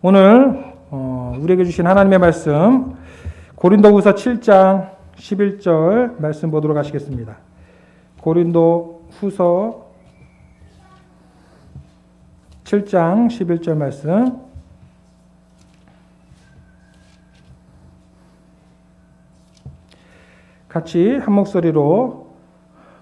오늘 우리에게 주신 하나님의 말씀 고린도후서 7장 11절 말씀 보도록 하시겠습니다. 고린도후서 7장 11절 말씀 같이 한 목소리로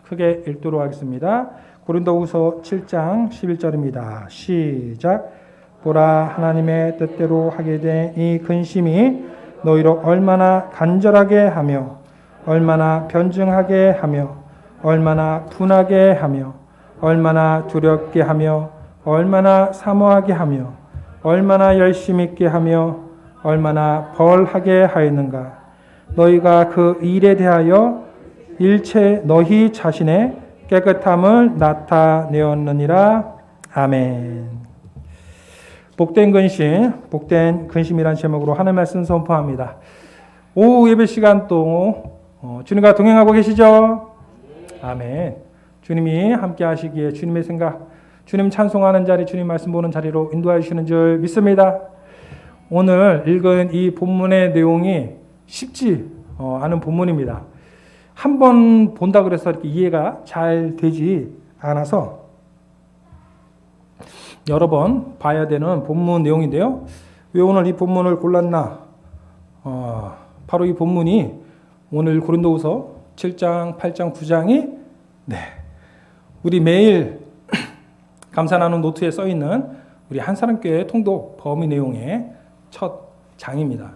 크게 읽도록 하겠습니다. 고린도후서 7장 11절입니다. 시작. 보라, 하나님의 뜻대로 하게 된 이 근심이 너희로 얼마나 간절하게 하며 얼마나 변증하게 하며 얼마나 분하게 하며 얼마나 두렵게 하며 얼마나 사모하게 하며 얼마나 열심 있게 하며 얼마나 벌하게 하였는가. 너희가 그 일에 대하여 일체 너희 자신의 깨끗함을 나타내었느니라. 아멘. 복된 근심이라는 제목으로 하나님의 말씀 선포합니다. 오후 예배 시간 또 주님과 동행하고 계시죠? 아멘. 주님이 함께 하시기에 주님의 생각, 주님 찬송하는 자리, 주님 말씀 보는 자리로 인도해 주시는 줄 믿습니다. 오늘 읽은 이 본문의 내용이 쉽지 않은 본문입니다. 한 번 본다 그래서 이렇게 이해가 잘 되지 않아서 여러 번 봐야 되는 본문 내용인데요. 왜 오늘 이 본문을 골랐나? 바로 이 본문이 오늘 고린도후서 7장, 8장, 9장이 우리 매일 감사 나눈 노트에 써 있는 우리 한사람교회 통독 범위 내용의 첫 장입니다.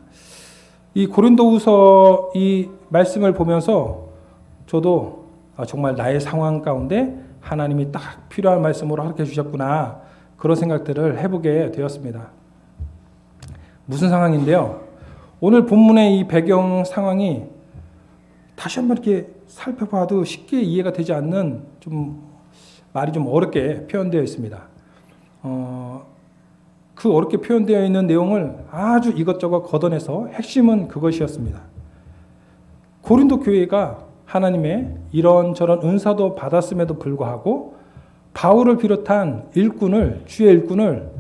이 고린도후서 이 말씀을 보면서 저도 정말 나의 상황 가운데 하나님이 딱 필요한 말씀으로 허락해 주셨구나. 그런 생각들을 해보게 되었습니다. 무슨 상황인데요? 오늘 본문의 이 배경 상황이 다시 한번 이렇게 살펴봐도 쉽게 이해가 되지 않는 말이 좀 어렵게 표현되어 있습니다. 그 어렵게 표현되어 있는 내용을 아주 이것저것 걷어내서 핵심은 그것이었습니다. 고린도 교회가 하나님의 이런저런 은사도 받았음에도 불구하고 바울을 비롯한 주의 일꾼을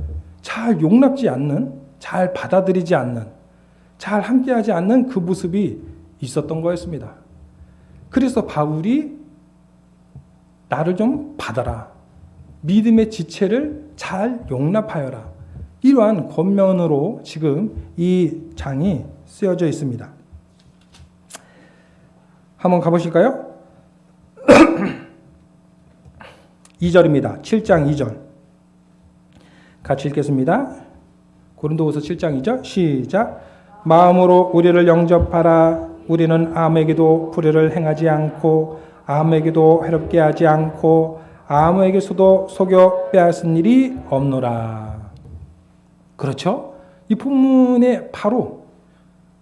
잘 용납지 않는, 잘 받아들이지 않는, 잘 함께하지 않는 그 모습이 있었던 거였습니다. 그래서 바울이 나를 좀 받아라. 믿음의 지체를 잘 용납하여라. 이러한 권면으로 지금 이 장이 쓰여져 있습니다. 한번 가보실까요? 2절입니다. 7장 2절. 같이 읽겠습니다. 고린도후서 7장 2절 시작. 마음으로 우리를 영접하라. 우리는 아무에게도 불의를 행하지 않고 아무에게도 해롭게 하지 않고 아무에게서도 속여 빼앗은 일이 없노라. 그렇죠? 이 본문에 바로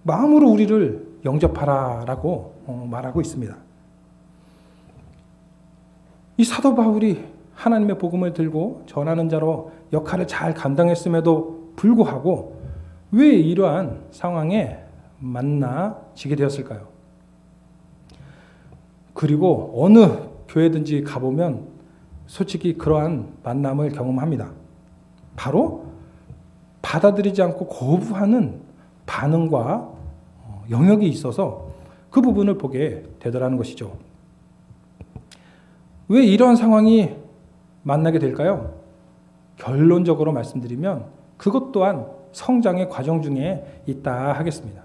마음으로 우리를 영접하라라고 말하고 있습니다. 이 사도 바울이 하나님의 복음을 들고 전하는 자로 역할을 잘 감당했음에도 불구하고 왜 이러한 상황에 만나지게 되었을까요? 그리고 어느 교회든지 가보면 솔직히 그러한 만남을 경험합니다. 바로 받아들이지 않고 거부하는 반응과 영역이 있어서 그 부분을 보게 되더라는 것이죠. 왜 이런 상황이 만나게 될까요? 결론적으로 말씀드리면 그것 또한 성장의 과정 중에 있다 하겠습니다.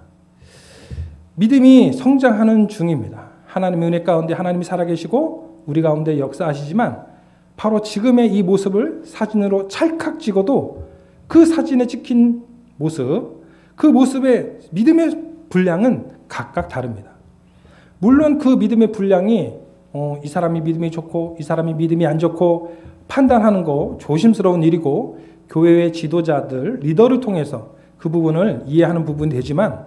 믿음이 성장하는 중입니다. 하나님의 은혜 가운데 하나님이 살아계시고 우리 가운데 역사하시지만 바로 지금의 이 모습을 사진으로 찰칵 찍어도 그 사진에 찍힌 모습, 그 모습의 믿음의 분량은 각각 다릅니다. 물론 그 믿음의 분량이 이 사람이 믿음이 좋고 이 사람이 믿음이 안 좋고 판단하는 거 조심스러운 일이고 교회의 지도자들, 리더를 통해서 그 부분을 이해하는 부분이 되지만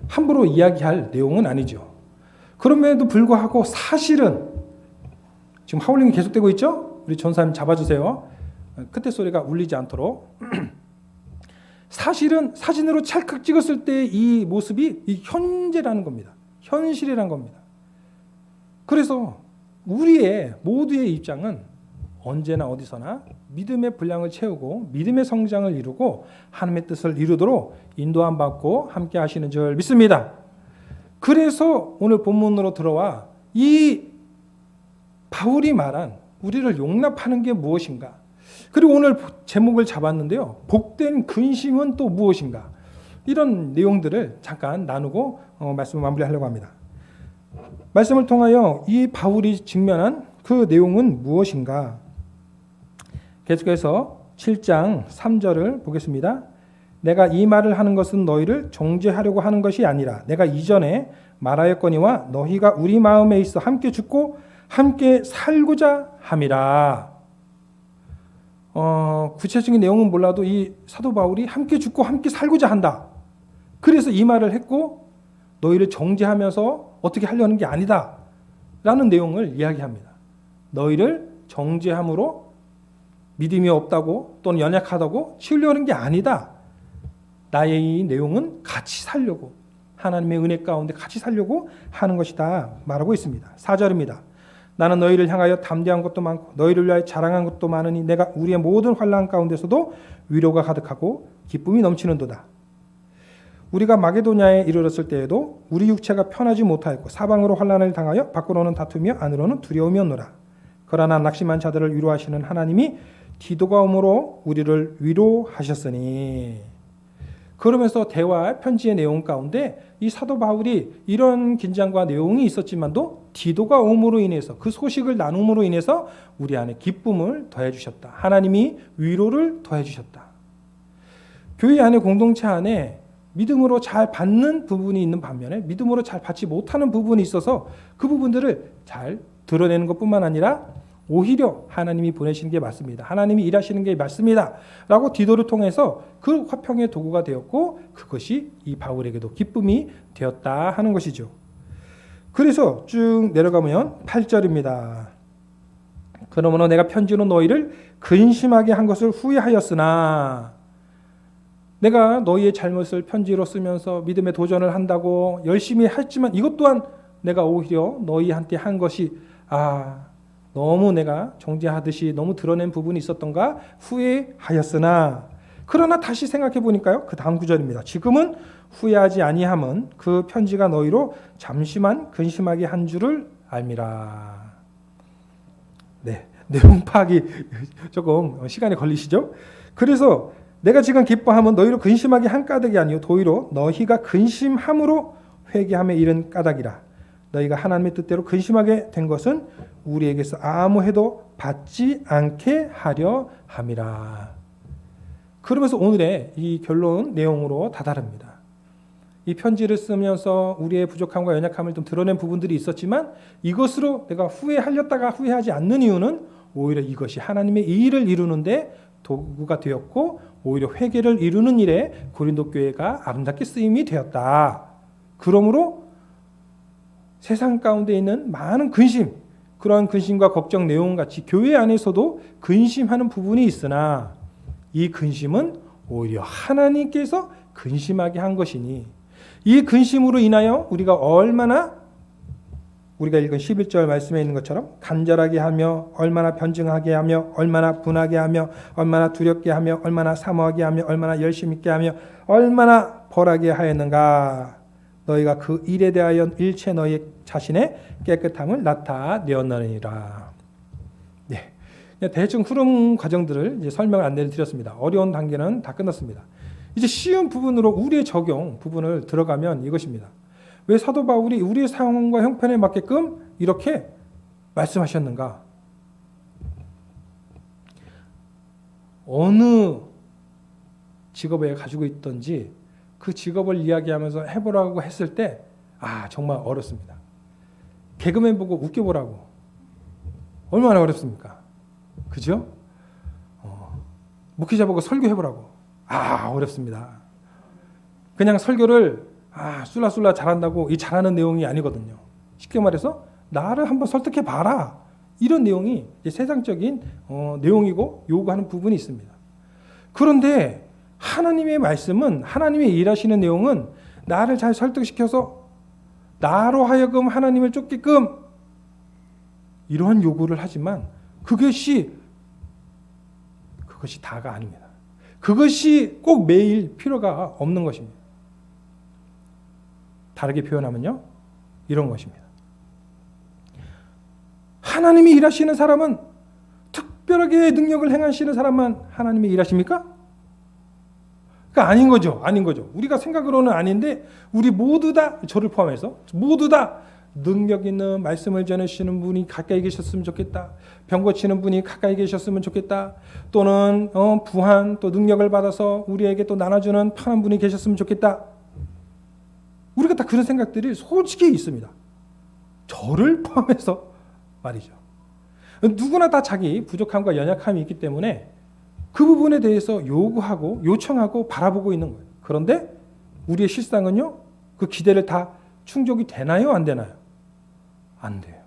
함부로 이야기할 내용은 아니죠. 그럼에도 불구하고 사실은 지금 하울링이 계속되고 있죠? 우리 전사님 잡아주세요. 끝에 소리가 울리지 않도록. 사실은 사진으로 찰칵 찍었을 때 이 모습이 이 현재라는 겁니다. 현실이라는 겁니다. 그래서 우리의 모두의 입장은 언제나 어디서나 믿음의 분량을 채우고 믿음의 성장을 이루고 하나님의 뜻을 이루도록 인도함 받고 함께 하시는 줄 믿습니다. 그래서 오늘 본문으로 들어와 이 바울이 말한 우리를 용납하는 게 무엇인가? 그리고 오늘 제목을 잡았는데요. 복된 근심은 또 무엇인가? 이런 내용들을 잠깐 나누고 말씀을 마무리하려고 합니다. 말씀을 통하여 이 바울이 직면한 그 내용은 무엇인가? 계속해서 7장 3절을 보겠습니다. 내가 이 말을 하는 것은 너희를 정죄하려고 하는 것이 아니라 내가 이전에 말하였거니와 너희가 우리 마음에 있어 함께 죽고 함께 살고자 함이라. 구체적인 내용은 몰라도 이 사도 바울이 함께 죽고 함께 살고자 한다. 그래서 이 말을 했고 너희를 정죄하면서 어떻게 하려는 게 아니다 라는 내용을 이야기합니다. 너희를 정죄함으로 믿음이 없다고 또는 연약하다고 치우려는 게 아니다. 나의 이 내용은 같이 살려고, 하나님의 은혜 가운데 같이 살려고 하는 것이다 말하고 있습니다. 4절입니다. 나는 너희를 향하여 담대한 것도 많고 너희를 위하여 자랑한 것도 많으니 내가 우리의 모든 환난 가운데서도 위로가 가득하고 기쁨이 넘치는도다. 우리가 마게도냐에 이르렀을 때에도 우리 육체가 편하지 못하였고 사방으로 환난을 당하여 밖으로는 다투며 안으로는 두려움이었노라. 그러나 낙심한 자들을 위로하시는 하나님이 디도가 오므로 우리를 위로하셨으니. 그러면서 대화 편지의 내용 가운데 이 사도 바울이 이런 긴장과 내용이 있었지만도 디도가 오므로 인해서 그 소식을 나눔으로 인해서 우리 안에 기쁨을 더해 주셨다. 하나님이 위로를 더해 주셨다. 교회 안에 공동체 안에 믿음으로 잘 받는 부분이 있는 반면에 믿음으로 잘 받지 못하는 부분이 있어서 그 부분들을 잘 드러내는 것뿐만 아니라 오히려 하나님이 보내시는 게 맞습니다. 하나님이 일하시는 게 맞습니다. 라고 디도를 통해서 그 화평의 도구가 되었고 그것이 이 바울에게도 기쁨이 되었다 하는 것이죠. 그래서 쭉 내려가면 8절입니다. 그러므로 내가 편지로 너희를 근심하게 한 것을 후회하였으나 내가 너희의 잘못을 편지로 쓰면서 믿음의 도전을 한다고 열심히 했지만 이것 또한 내가 오히려 너희한테 한 것이 너무 내가 정죄하듯이 너무 드러낸 부분이 있었던가 후회하였으나 그러나 다시 생각해 보니까요. 그 다음 구절입니다. 지금은 후회하지 아니함은 그 편지가 너희로 잠시만 근심하게 한 줄을 알미라. 네, 내용 파악이 조금 시간이 걸리시죠? 그래서 내가 지금 기뻐함은 너희로 근심하게 한 까닭이 아니요 도리어 너희가 근심함으로 회개함에 이른 까닭이라. 너희가 하나님의 뜻대로 근심하게 된 것은 우리에게서 아무 해도 받지 않게 하려 함이라. 그러면서 오늘의 이 결론 내용으로 다다릅니다. 이 편지를 쓰면서 우리의 부족함과 연약함을 좀 드러낸 부분들이 있었지만 이것으로 내가 후회하렸다가 후회하지 않는 이유는 오히려 이것이 하나님의 일을 이루는데 도구가 되었고 오히려 회개를 이루는 일에 고린도 교회가 아름답게 쓰임이 되었다. 그러므로 세상 가운데 있는 많은 근심, 그러한 근심과 걱정 내용 같이 교회 안에서도 근심하는 부분이 있으나 이 근심은 오히려 하나님께서 근심하게 한 것이니 이 근심으로 인하여 우리가 얼마나 우리가 읽은 11절 말씀에 있는 것처럼 간절하게 하며 얼마나 변증하게 하며 얼마나 분하게 하며 얼마나 두렵게 하며 얼마나 사모하게 하며 얼마나 열심 있게 하며 얼마나 벌하게 하였는가. 너희가 그 일에 대하여 일체 너희 자신의 깨끗함을 나타내었느니라. 네, 대충 흐름 과정들을 이제 설명을 안내를 드렸습니다. 어려운 단계는 다 끝났습니다. 이제 쉬운 부분으로 우리의 적용 부분을 들어가면 이것입니다. 왜 사도 바울이 우리의 상황과 형편에 맞게끔 이렇게 말씀하셨는가? 어느 직업에 가지고 있던지 그 직업을 이야기하면서 해보라고 했을 때 정말 어렵습니다. 개그맨 보고 웃겨보라고 얼마나 어렵습니까? 그죠? 목회자 보고 설교해보라고 어렵습니다. 그냥 설교를 술라술라 잘한다고 이 잘하는 내용이 아니거든요. 쉽게 말해서 나를 한번 설득해봐라. 이런 내용이 이제 세상적인 내용이고 요구하는 부분이 있습니다. 그런데 하나님의 말씀은 하나님의 일하시는 내용은 나를 잘 설득시켜서 나로 하여금 하나님을 쫓게끔 이러한 요구를 하지만 그것이 그것이 다가 아닙니다. 그것이 꼭 매일 필요가 없는 것입니다. 다르게 표현하면요, 이런 것입니다. 하나님이 일하시는 사람은, 특별하게 능력을 행하시는 사람만 하나님이 일하십니까? 그러니까 아닌 거죠. 아닌 거죠. 우리가 생각으로는 아닌데, 우리 모두 다, 저를 포함해서 모두 다 능력 있는 말씀을 전하시는 분이 가까이 계셨으면 좋겠다. 병 고치는 분이 가까이 계셨으면 좋겠다. 또는 부한 또 능력을 받아서 우리에게 또 나눠주는 편한 분이 계셨으면 좋겠다. 우리가 다 그런 생각들이 솔직히 있습니다. 저를 포함해서 말이죠. 누구나 다 자기 부족함과 연약함이 있기 때문에 그 부분에 대해서 요구하고 요청하고 바라보고 있는 거예요. 그런데 우리의 실상은요, 그 기대를 다 충족이 되나요? 안 되나요? 안 돼요.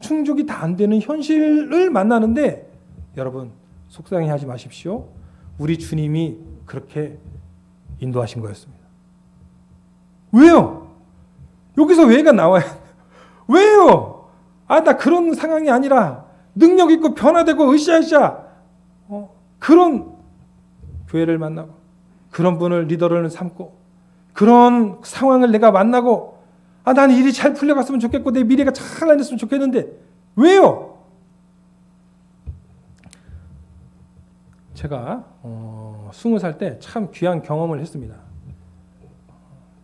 충족이 다 안 되는 현실을 만나는데, 여러분 속상해하지 마십시오. 우리 주님이 그렇게 인도하신 거였습니다. 왜요? 여기서 왜가 나와요? 왜요? 나 그런 상황이 아니라 능력 있고 변화되고 으쌰으쌰 그런 교회를 만나고 그런 분을 리더를 삼고 그런 상황을 내가 만나고 나는 일이 잘 풀려갔으면 좋겠고 내 미래가 잘 안 됐으면 좋겠는데 왜요? 제가 20살 때 참 귀한 경험을 했습니다.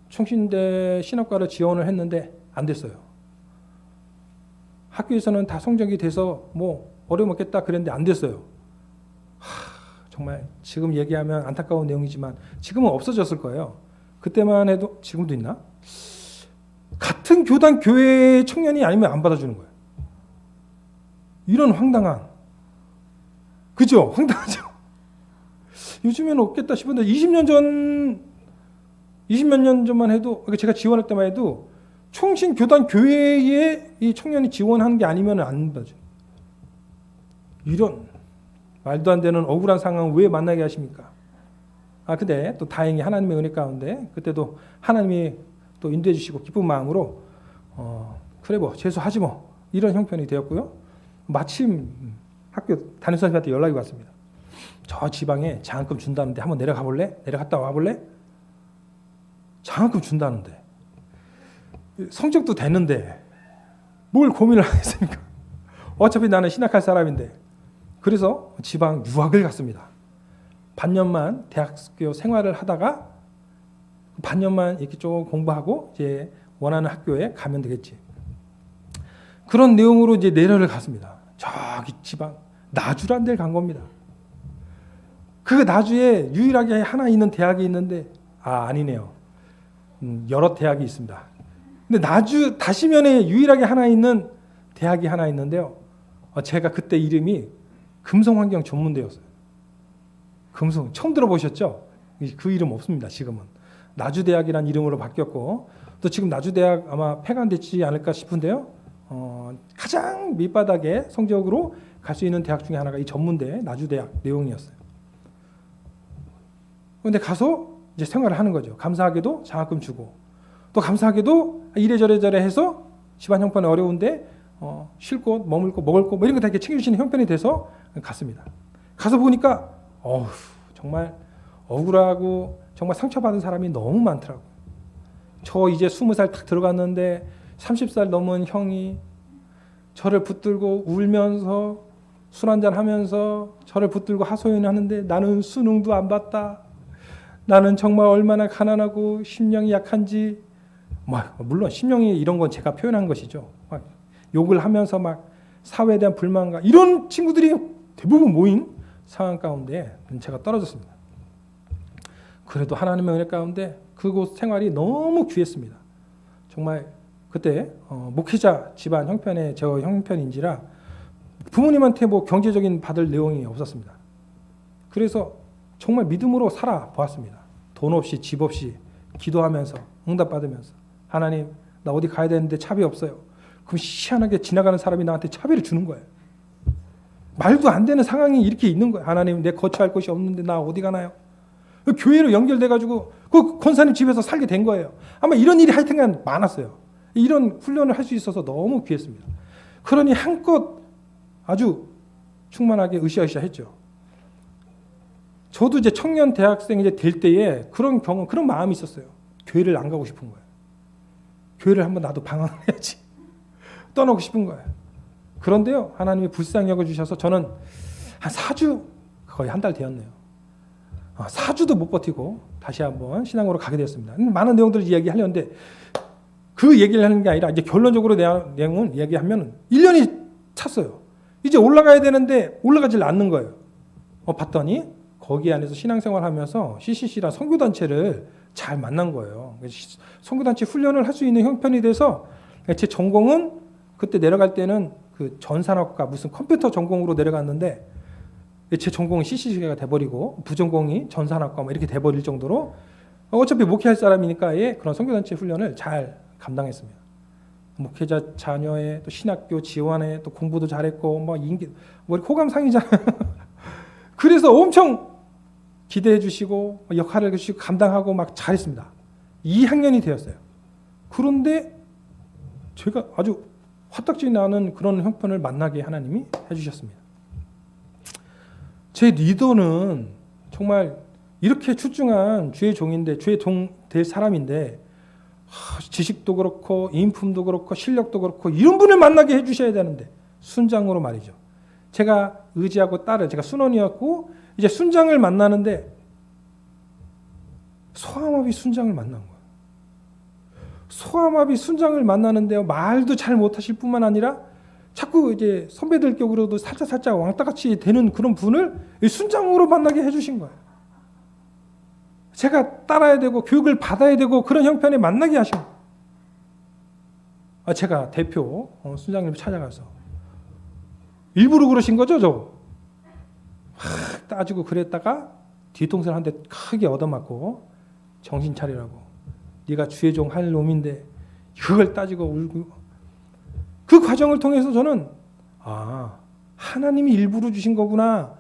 충신대 신학과를 지원을 했는데 안 됐어요. 학교에서는 다 성적이 돼서 뭐 어려움 없겠다 그랬는데 안 됐어요. 정말 지금 얘기하면 안타까운 내용이지만 지금은 없어졌을 거예요. 그때만 해도, 지금도 있나? 같은 교단 교회 청년이 아니면 안 받아주는 거예요. 이런 황당한, 그죠? 황당하죠? 요즘에는 없겠다 싶은데 20몇 년 전만 해도, 제가 지원할 때만 해도 총신 교단 교회에 이 청년이 지원하는 게 아니면 안 받아줘요. 이런 말도 안 되는 억울한 상황을 왜 만나게 하십니까? 근데 또 다행히 하나님의 은혜 가운데 그때도 하나님이 또 인도해 주시고 기쁜 마음으로 그래 뭐 재수하지 뭐 이런 형편이 되었고요. 마침 학교 담임선생님한테 연락이 왔습니다. 저 지방에 장학금 준다는데 한번 내려가 볼래? 내려갔다 와 볼래? 장학금 준다는데 성적도 됐는데 뭘 고민을 하겠습니까? 어차피 나는 신학할 사람인데. 그래서 지방 유학을 갔습니다. 반년만 대학교 생활을 하다가 반년만 이렇게 좀 공부하고 이제 원하는 학교에 가면 되겠지. 그런 내용으로 이제 내려를 갔습니다. 저기 지방 나주란 데를 간 겁니다. 그 나주에 유일하게 하나 있는 대학이 있는데 아니네요. 여러 대학이 있습니다. 근데 나주 다시면에 유일하게 하나 있는 대학이 하나 있는데요. 제가 그때 이름이 금성환경 전문대였어요. 금성 처음 들어보셨죠? 그 이름 없습니다. 지금은 나주대학이라는 이름으로 바뀌었고 또 지금 나주대학 아마 폐간됐지 않을까 싶은데요. 가장 밑바닥에 성적으로 갈 수 있는 대학 중에 하나가 이 전문대 나주대학 내용이었어요. 그런데 가서 이제 생활을 하는 거죠. 감사하게도 장학금 주고 또 감사하게도 이래저래 해서 집안 형편이 어려운데 쉴 곳, 머물 곳, 먹을 곳 뭐 이런 거 다 이렇게 챙겨주시는 형편이 돼서 갔습니다. 가서 보니까 정말 억울하고 정말 상처받은 사람이 너무 많더라고요. 저 이제 20살 딱 들어갔는데 30살 넘은 형이 저를 붙들고 울면서 술 한잔 하면서 저를 붙들고 하소연하는데 나는 수능도 안 봤다. 나는 정말 얼마나 가난하고 심령이 약한지 물론 심령이 이런 건 제가 표현한 것이죠. 막 욕을 하면서 막 사회에 대한 불만과 이런 친구들이 대부분 모인 상황 가운데 제가 떨어졌습니다. 그래도 하나님의 은혜 가운데 그곳 생활이 너무 귀했습니다. 정말 그때 목회자 집안 형편의 저 형편인지라 부모님한테 뭐 경제적인 받을 내용이 없었습니다. 그래서 정말 믿음으로 살아보았습니다. 돈 없이 집 없이 기도하면서 응답받으면서 하나님 나 어디 가야 되는데 차비 없어요. 그럼 희한하게 지나가는 사람이 나한테 차비를 주는 거예요. 말도 안 되는 상황이 이렇게 있는 거예요. 하나님 내 거처할 곳이 없는데 나 어디 가나요? 교회로 연결돼가지고 그 권사님 집에서 살게 된 거예요. 아마 이런 일이 하여튼간 많았어요. 이런 훈련을 할 수 있어서 너무 귀했습니다. 그러니 한껏 아주 충만하게 으쌰으쌰 했죠. 저도 이제 청년 대학생 이제 될 때에 그런 경험, 그런 마음이 있었어요. 교회를 안 가고 싶은 거예요. 교회를 한번 나도 방황을 해야지. 떠나고 싶은 거예요. 그런데요, 하나님이 불쌍히 여겨주셔서 저는 한 4주, 거의 한 달 되었네요. 4주도 못 버티고 다시 한번 신앙으로 가게 되었습니다. 많은 내용들을 이야기하려는데 그 얘기를 하는 게 아니라 이제 결론적으로 내용을 이야기하면 1년이 찼어요. 이제 올라가야 되는데 올라가질 않는 거예요. 봤더니 거기 안에서 신앙생활하면서 CCC라 선교단체를 잘 만난 거예요. 선교단체 훈련을 할 수 있는 형편이 돼서 제 전공은 그때 내려갈 때는 그 전산학과 무슨 컴퓨터 전공으로 내려갔는데 제 전공은 CCC가 돼버리고 부전공이 전산학과 뭐 이렇게 돼버릴 정도로 어차피 목회할 사람이니까 그런 선교단체 훈련을 잘 감당했습니다. 목회자 자녀의 또 신학교 지원에 또 공부도 잘했고 뭐 인기 뭐 호감상이잖아요. 그래서 엄청 기대해 주시고 역할을 해주시고 감당하고 막 잘했습니다. 2학년이 되었어요. 그런데 제가 아주 화딱지 나는 그런 형편을 만나게 하나님이 해주셨습니다. 제 리더는 정말 이렇게 출중한 주의 종인데 주의 종 될 사람인데 지식도 그렇고 인품도 그렇고 실력도 그렇고 이런 분을 만나게 해주셔야 되는데 순장으로 말이죠. 제가 의지하고 딸을 제가 순원이었고 이제 순장을 만나는데 소아마비 순장을 만난 거예요. 소아마비 순장을 만나는데요, 말도 잘 못하실 뿐만 아니라 자꾸 이제 선배들 격으로도 살짝 왕따같이 되는 그런 분을 순장으로 만나게 해주신 거예요. 제가 따라야 되고 교육을 받아야 되고 그런 형편에 만나게 하신 거예요. 제가 대표 순장님 찾아가서 일부러 그러신 거죠, 저? 따지고 그랬다가 뒤통수를 한 대 크게 얻어맞고 정신 차리라고. 네가 주의 종 할 놈인데 그걸 따지고 울고. 그 과정을 통해서 저는 하나님이 일부러 주신 거구나.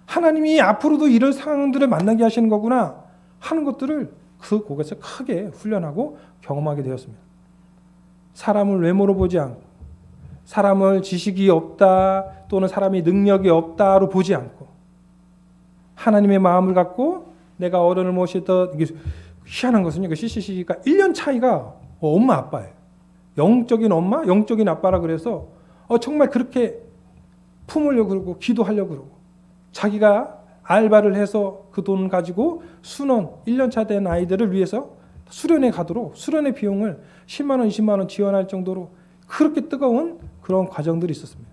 하나님이 앞으로도 이럴 상황들을 만나게 하시는 거구나 하는 것들을 그 곳에서 크게 훈련하고 경험하게 되었습니다. 사람을 외모로 보지 않고 사람을 지식이 없다 또는 사람이 능력이 없다로 보지 않고 하나님의 마음을 갖고 내가 어른을 모시던 이게 희한한 것은요. CCC가 1년 차이가 엄마 아빠예요. 영적인 엄마, 영적인 아빠라 그래서 정말 그렇게 품으려고 그러고 기도하려고 그러고 자기가 알바를 해서 그 돈 가지고 순원 1년 차 된 아이들을 위해서 수련회 가도록 수련회 비용을 10만 원, 20만 원 지원할 정도로 그렇게 뜨거운 그런 과정들이 있었습니다.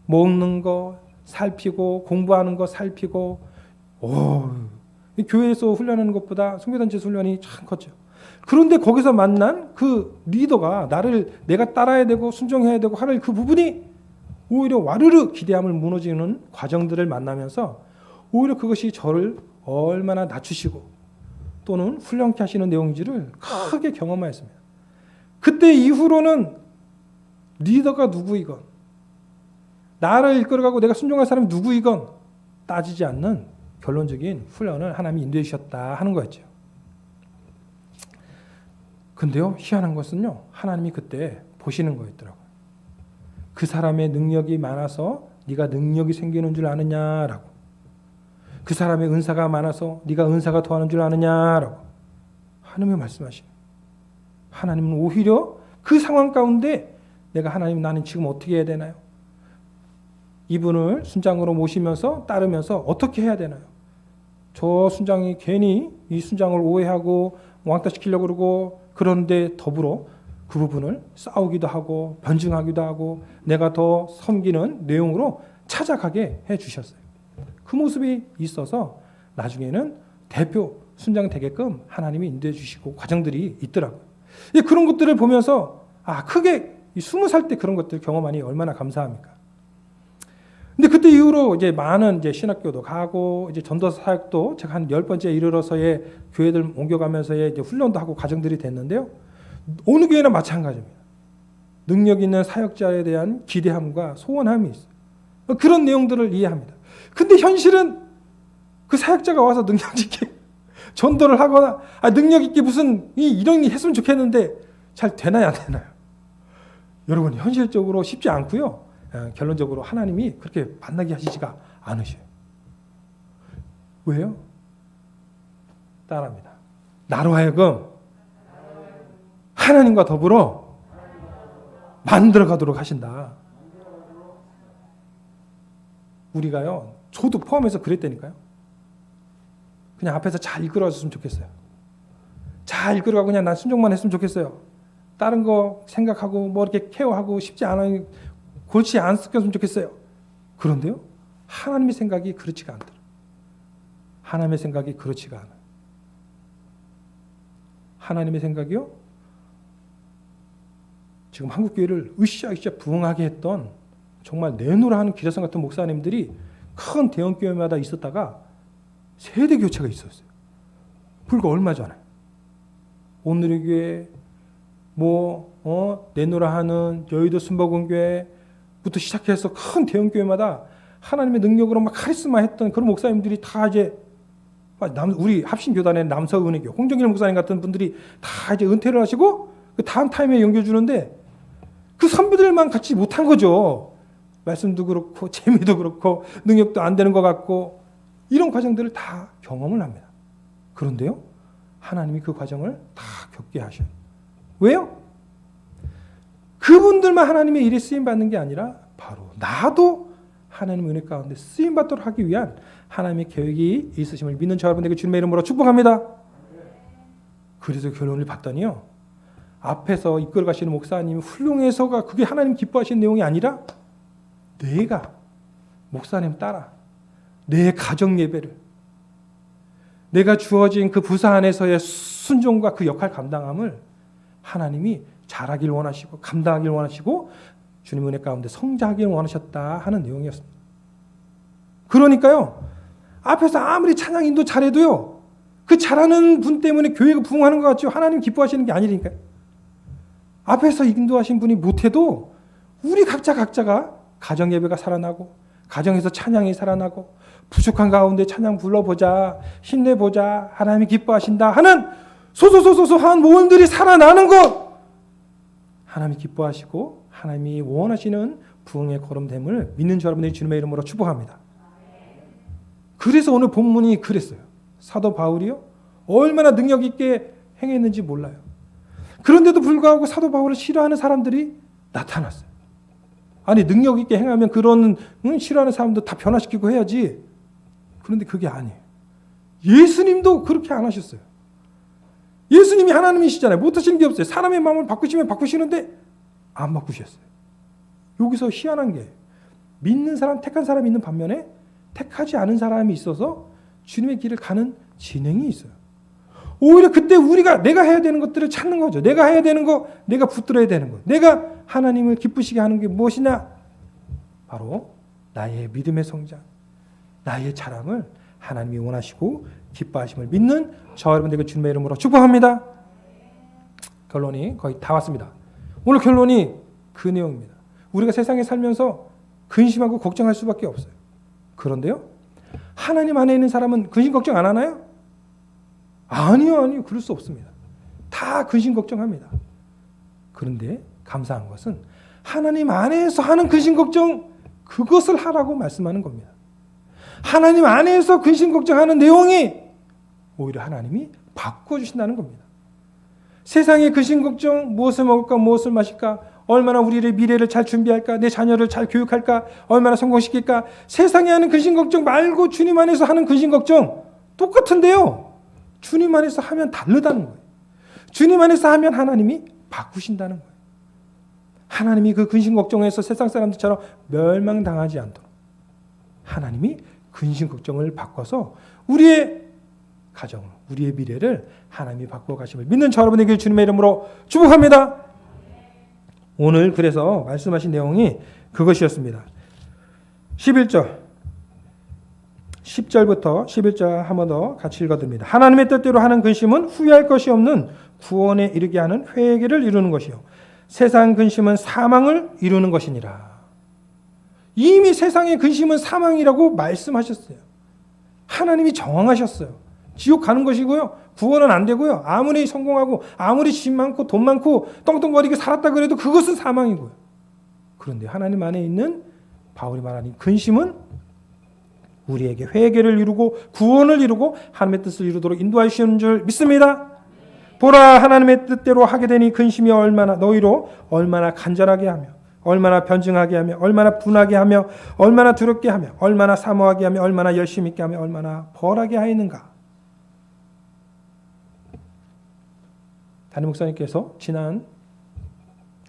먹는 거 살피고 공부하는 거 살피고 교회에서 훈련하는 것보다 선교단체에서 훈련이 참 컸죠. 그런데 거기서 만난 그 리더가 내가 따라야 되고 순종해야 되고 하는 그 부분이 오히려 와르르 기대함을 무너지는 과정들을 만나면서 오히려 그것이 저를 얼마나 낮추시고 또는 훈련케 하시는 내용인지를 크게 경험하였습니다. 그때 이후로는 리더가 누구이건 나를 이끌어가고 내가 순종할 사람이 누구이건 따지지 않는 결론적인 훈련을 하나님이 인도해 주셨다 하는 거였죠. 근데요, 희한한 것은요, 하나님이 그때 보시는 거였더라고요. 그 사람의 능력이 많아서 네가 능력이 생기는 줄 아느냐라고. 그 사람의 은사가 많아서 네가 은사가 더하는 줄 아느냐라고. 하나님이 말씀하시는. 하나님은 오히려 그 상황 가운데 하나님 나는 지금 어떻게 해야 되나요? 이분을 순장으로 모시면서 따르면서 어떻게 해야 되나요? 저 순장이 괜히 이 순장을 오해하고 왕따시키려고 그러고 그런데 더불어 그 부분을 싸우기도 하고 변증하기도 하고 내가 더 섬기는 내용으로 찾아가게 해주셨어요. 그 모습이 있어서 나중에는 대표 순장 되게끔 하나님이 인도해 주시고 과정들이 있더라고요. 그런 것들을 보면서 크게 20살 때 그런 것들 경험하니 얼마나 감사합니까? 근데 그때 이후로 이제 많은 이제 신학교도 가고 이제 전도사 사역도 제가 한 10번째 이르러서의 교회들 옮겨가면서의 이제 훈련도 하고 과정들이 됐는데요. 어느 교회나 마찬가지입니다. 능력 있는 사역자에 대한 기대함과 소원함이 있어요. 그런 내용들을 이해합니다. 근데 현실은 그 사역자가 와서 능력 있게 전도를 하거나 능력 있게 무슨 이런 일 했으면 좋겠는데 잘 되나요, 안 되나요? 여러분, 현실적으로 쉽지 않고요. 결론적으로 하나님이 그렇게 만나게 하시지가 않으셔요. 왜요? 따라합니다. 나로 하여금 하나님과 더불어 만들어가도록 하신다. 우리가요, 저도 포함해서 그랬다니까요. 그냥 앞에서 잘 이끌어줬으면 좋겠어요. 잘 이끌어가고 그냥 난 순종만 했으면 좋겠어요. 다른 거 생각하고 뭐 이렇게 케어하고 싶지 않아요. 골치 안 섞였으면 좋겠어요. 그런데요, 하나님의 생각이 그렇지가 않더라. 하나님의 생각이 그렇지가 않아. 하나님의 생각이요, 지금 한국교회를 으쌰으쌰 부흥하게 했던 정말 내노라 하는 기라성 같은 목사님들이 큰 대형교회마다 있었다가 세대 교체가 있었어요. 불과 얼마 전에. 오늘의 교회, 내노라 하는 여의도 순복음교회부터 시작해서 큰 대형교회마다 하나님의 능력으로 막 카리스마 했던 그런 목사님들이 다 이제 우리 합신교단의 남서은혜교 홍정길 목사님 같은 분들이 다 이제 은퇴를 하시고 그 다음 타임에 연결주는데 그 선배들만 같이 못한 거죠. 말씀도 그렇고 재미도 그렇고 능력도 안 되는 것 같고 이런 과정들을 다 경험을 합니다. 그런데요, 하나님이 그 과정을 다 겪게 하셔요. 왜요? 그분들만 하나님의 일에 쓰임받는 게 아니라 바로 나도 하나님의 은혜 가운데 쓰임받도록 하기 위한 하나님의 계획이 있으심을 믿는 저 여러분에게 주님의 이름으로 축복합니다. 그래서 결론을 봤더니요, 앞에서 이끌어 가시는 목사님이 훌륭해서가 그게 하나님 기뻐하시는 내용이 아니라 내가 목사님 따라 내 가정 예배를, 내가 주어진 그 부사 안에서의 순종과 그 역할 감당함을 하나님이 잘하길 원하시고 감당하길 원하시고 주님 은혜 가운데 성장하길 원하셨다 하는 내용이었습니다. 그러니까요, 앞에서 아무리 찬양 인도 잘해도요, 그 잘하는 분 때문에 교회가 부흥하는 것 같죠. 하나님 기뻐하시는 게 아니니까요. 앞에서 인도하신 분이 못해도 우리 각자가 가정 예배가 살아나고 가정에서 찬양이 살아나고 부족한 가운데 찬양 불러보자, 힘내보자, 하나님이 기뻐하신다 하는 소소한 모임들이 살아나는 것, 하나님이 기뻐하시고 하나님이 원하시는 부흥의 거름됨을 믿는 저 여러분들이 주님의 이름으로 축복합니다. 그래서 오늘 본문이 그랬어요. 사도 바울이요, 얼마나 능력 있게 행했는지 몰라요. 그런데도 불구하고 사도 바울을 싫어하는 사람들이 나타났어요. 아니, 능력 있게 행하면 그런 싫어하는 사람도 다 변화시키고 해야지. 그런데 그게 아니에요. 예수님도 그렇게 안 하셨어요. 예수님이 하나님이시잖아요. 못하시는 게 없어요. 사람의 마음을 바꾸시면 바꾸시는데 안 바꾸셨어요. 여기서 희한한 게, 믿는 사람, 택한 사람이 있는 반면에 택하지 않은 사람이 있어서 주님의 길을 가는 진행이 있어요. 오히려 그때 우리가 내가 해야 되는 것들을 찾는 거죠. 내가 해야 되는 거, 내가 붙들어야 되는 거, 내가 하나님을 기쁘시게 하는 게 무엇이냐? 바로 나의 믿음의 성장, 나의 자랑을 하나님이 원하시고 기뻐하심을 믿는 저 여러분들에게 주님의 이름으로 축복합니다. 결론이 거의 다 왔습니다. 오늘 결론이 그 내용입니다. 우리가 세상에 살면서 근심하고 걱정할 수밖에 없어요. 그런데요, 하나님 안에 있는 사람은 근심 걱정 안 하나요? 아니요. 그럴 수 없습니다. 다 근심 걱정합니다. 그런데 감사한 것은 하나님 안에서 하는 근심 걱정, 그것을 하라고 말씀하는 겁니다. 하나님 안에서 근심 걱정하는 내용이 오히려 하나님이 바꿔주신다는 겁니다. 세상의 근심 걱정, 무엇을 먹을까, 무엇을 마실까, 얼마나 우리의 미래를 잘 준비할까, 내 자녀를 잘 교육할까, 얼마나 성공시킬까, 세상에 하는 근심 걱정 말고 주님 안에서 하는 근심 걱정 똑같은데요, 주님 안에서 하면 다르다는 거예요. 주님 안에서 하면 하나님이 바꾸신다는 거예요. 하나님이 그 근심 걱정에서 세상 사람들처럼 멸망당하지 않도록 하나님이 근심 걱정을 바꿔서 우리의 가정을, 우리의 미래를 하나님이 바꿔 가심을 믿는 저 여러분에게 주님의 이름으로 축복합니다. 오늘 그래서 말씀하신 내용이 그것이었습니다. 11절 10절부터 11절 한 번 더 같이 읽어드립니다. 하나님의 뜻대로 하는 근심은 후회할 것이 없는 구원에 이르게 하는 회개를 이루는 것이요, 세상 근심은 사망을 이루는 것이니라. 이미 세상의 근심은 사망이라고 말씀하셨어요. 하나님이 정황하셨어요. 지옥 가는 것이고요, 구원은 안 되고요, 아무리 성공하고 아무리 집 많고 돈 많고 떵떵거리게 살았다 그래도 그것은 사망이고요. 그런데 하나님 안에 있는 바울이 말하는 근심은 우리에게 회개를 이루고 구원을 이루고 하나님의 뜻을 이루도록 인도하시는 줄 믿습니다. 보라, 하나님의 뜻대로 하게 되니 근심이 너희로 얼마나 간절하게 하며 얼마나 변증하게 하며 얼마나 분하게 하며 얼마나 두렵게 하며 얼마나 사모하게 하며 얼마나 열심히 있게 하며 얼마나 벌하게 하였는가. 담임 목사님께서 지난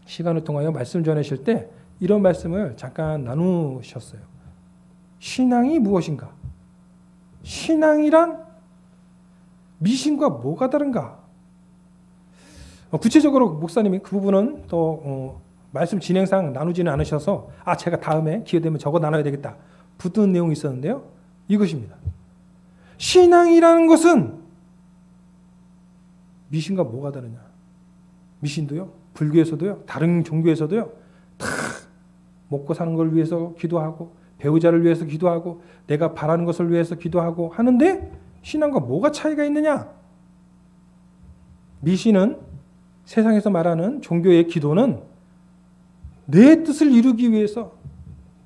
시간을 통하여 말씀 전하실 때 이런 말씀을 잠깐 나누셨어요. 신앙이 무엇인가? 신앙이란 미신과 뭐가 다른가? 구체적으로 목사님이 그 부분은 또 말씀 진행상 나누지는 않으셔서 제가 다음에 기회되면 저거 나눠야 되겠다 붙은 내용이 있었는데요. 이것입니다. 신앙이라는 것은 미신과 뭐가 다르냐? 미신도요, 불교에서도요, 다른 종교에서도요, 다 먹고 사는 걸 위해서 기도하고 배우자를 위해서 기도하고 내가 바라는 것을 위해서 기도하고 하는데 신앙과 뭐가 차이가 있느냐? 미신은 세상에서 말하는 종교의 기도는 내 뜻을 이루기 위해서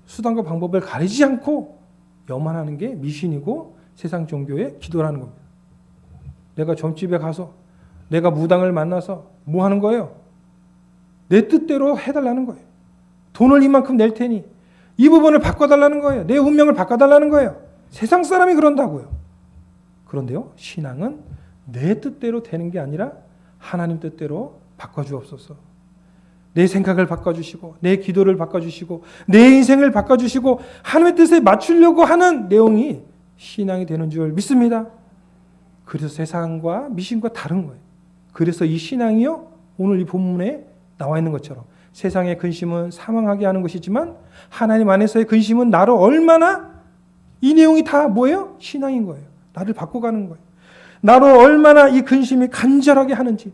수단과 방법을 가리지 않고 염원하는 게 미신이고 세상 종교의 기도라는 겁니다. 내가 점집에 가서 내가 무당을 만나서 뭐 하는 거예요? 내 뜻대로 해달라는 거예요. 돈을 이만큼 낼 테니 이 부분을 바꿔달라는 거예요. 내 운명을 바꿔달라는 거예요. 세상 사람이 그런다고요. 그런데요, 신앙은 내 뜻대로 되는 게 아니라 하나님 뜻대로 바꿔주옵소서. 내 생각을 바꿔주시고 내 기도를 바꿔주시고 내 인생을 바꿔주시고 하나님의 뜻에 맞추려고 하는 내용이 신앙이 되는 줄 믿습니다. 그래서 세상과 미신과 다른 거예요. 그래서 이 신앙이요, 오늘 이 본문에 나와 있는 것처럼 세상의 근심은 사망하게 하는 것이지만 하나님 안에서의 근심은 나를 얼마나, 이 내용이 다 뭐예요? 신앙인 거예요. 나를 바꿔가는 거예요. 나를 얼마나 이 근심이 간절하게 하는지,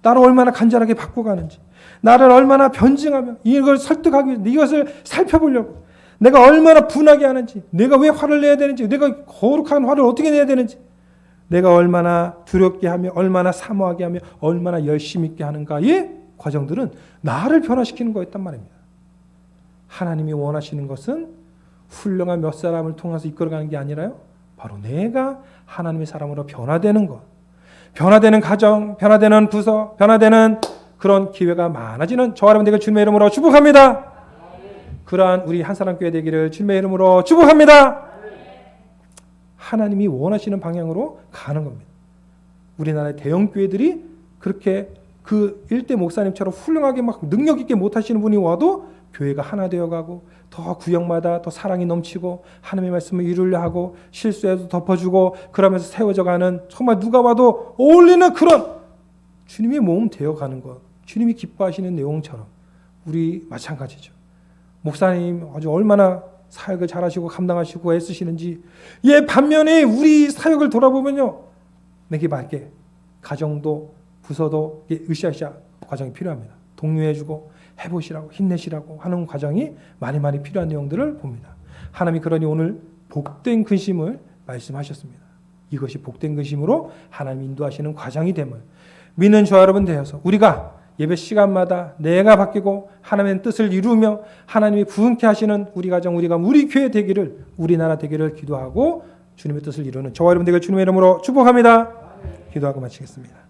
나를 얼마나 간절하게 바꿔가는지, 나를 얼마나 변증하며 이걸 설득하기 위해서 이것을 살펴보려고 내가 얼마나 분하게 하는지, 내가 왜 화를 내야 되는지, 내가 거룩한 화를 어떻게 내야 되는지, 내가 얼마나 두렵게 하며 얼마나 사모하게 하며 얼마나 열심히 있게 하는가의 과정들은 나를 변화시키는 거였단 말입니다. 하나님이 원하시는 것은 훌륭한 몇 사람을 통해서 이끌어가는 게 아니라요, 바로 내가 하나님의 사람으로 변화되는 것, 변화되는 가정, 변화되는 부서, 변화되는 그런 기회가 많아지는 저와 여러분 되길 주님의 이름으로 축복합니다. 그러한 우리 한사람교회 되기를 주님의 이름으로 축복합니다. 하나님이 원하시는 방향으로 가는 겁니다. 우리나라의 대형교회들이 그렇게 그 일대 목사님처럼 훌륭하게 막 능력 있게 못하시는 분이 와도 교회가 하나 되어가고 더 구역마다 더 사랑이 넘치고 하나님의 말씀을 이루려 하고 실수해도 덮어주고 그러면서 세워져가는, 정말 누가 봐도 어울리는 그런 주님의 몸 되어가는 것, 주님이 기뻐하시는 내용처럼 우리 마찬가지죠. 목사님 아주 얼마나 사역을 잘하시고 감당하시고 애쓰시는지, 반면에 우리 사역을 돌아보면요, 내게 맞게 가정도 부서도 으쌰으쌰 과정이 필요합니다. 독려해주고 해보시라고 힘내시라고 하는 과정이 많이 필요한 내용들을 봅니다. 하나님이 그러니 오늘 복된 근심을 말씀하셨습니다. 이것이 복된 근심으로 하나님 인도하시는 과정이 됨을 믿는 저와 여러분 되어서 우리가 예배 시간마다 내가 바뀌고 하나님의 뜻을 이루며 하나님이 부흥케 하시는 우리 가정, 우리 교회 되기를, 우리나라 되기를 기도하고 주님의 뜻을 이루는 저와 여러분 되기를 주님의 이름으로 축복합니다. 기도하고 마치겠습니다.